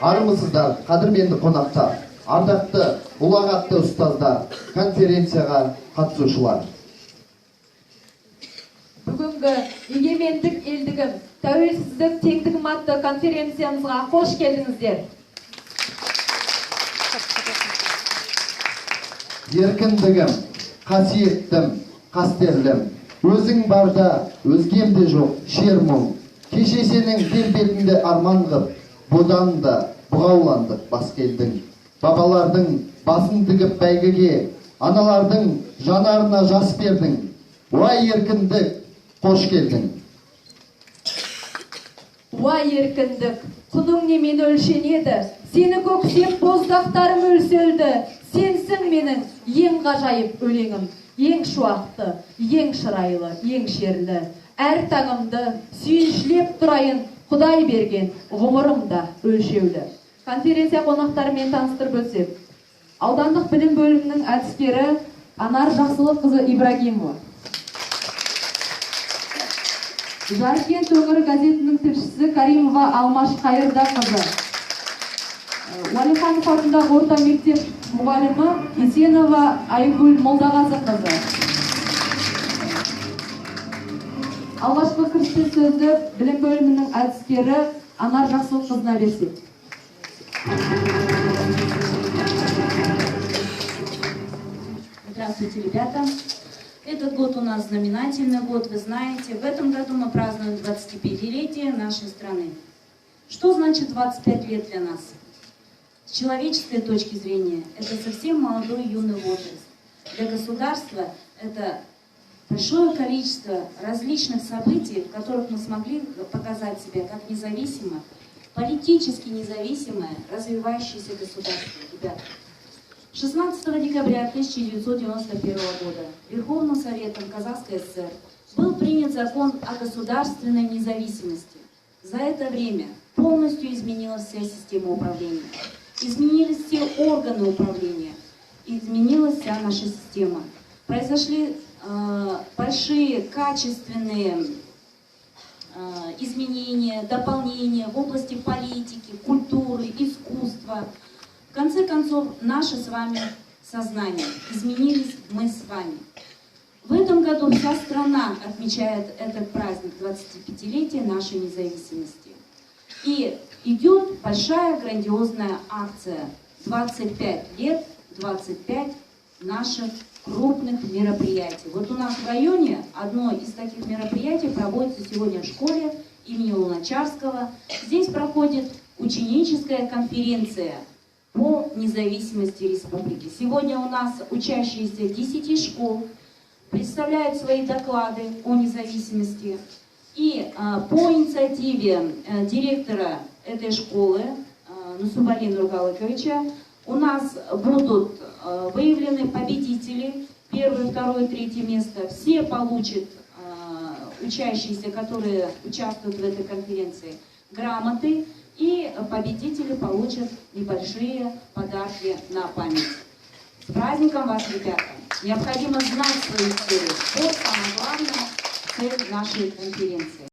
Армысыздар, қадірменді қонақтар, ардақты, ұлағатты ұстаздар, конференцияға қатысушылар. Бүгінгі егемендік елдігім, тәуелсіздік теңдігім атты конференциямызға қош келдіңіздер. Еркіндігім, қасиеттім, қастерлім, өзің барда, өзгемде жоқ, шер мұң. Кеше сенің дер-бетіңді арман қып, бұдан да бұғауландық бас келдің. Бабалардың басын тігіп бәйгеге, аналардың жанарына жас бердің. Уай еркіндік, қош келдің. Уай еркіндік, құның немен өлшенеді, сені көксеп боздақтарым өлселді. Сенсің менің ең ғажайып өлеңім, ең шуақты, ең шырайлы, ең шерлі. Әр таңымды сүйіншілеп тұрайын, Құдай берген ғұмырымда өлшеулі. Конференция қонақтарымен таныстырып өтсек, аудандық білім бөлімінің әдіскері Анар Жақсылыққызы Ибрагимова, Жаркент өңірі газетінің тілшісі Каримова Алмаш Қайырдақызы, Уәлиханов атындағы орта мектеп мұғалімі Кесенова Айгүл Молдағазықызы. Алғашқы кіріспе сөзді білім бөлімінің әдіскері Анар Жақсылыққызына берсек. Здравствуйте, ребята. Этот год у нас знаменательный год, вы знаете. В этом году мы празднуем 25-летие нашей страны. Что значит 25 лет для нас? С человеческой точки зрения, это совсем молодой юный возраст. Для государства это большое количество различных событий, в которых мы смогли показать себя как независимое, политически независимое, развивающееся государство. Ребята, 16 декабря 1991 года Верховным Советом Казахской ССР был принят закон о государственной независимости. За это время полностью изменилась вся система управления. Изменились все органы управления, изменилась вся наша система. Произошли большие качественные изменения, дополнения в области политики, культуры, искусства. В конце концов, наше с вами сознание, изменились мы с вами. В этом году вся страна отмечает этот праздник 25-летия нашей независимости. И идет большая грандиозная акция 25 лет, 25 наших крупных мероприятий. Вот у нас в районе одно из таких мероприятий проводится сегодня в школе имени Луначарского. Здесь проходит ученическая конференция по независимости республики. Сегодня у нас учащиеся 10 школ представляют свои доклады о независимости. И по инициативе директора этой школы Нусубали Нургалыковича у нас будут выявлены победители, 1, 2, 3 место. Все получат, учащиеся, которые участвуют в этой конференции, грамоты, и победители получат небольшие подарки на память. С праздником вас, ребята! Необходимо знать свою историю. Вот самое главное цель нашей конференции.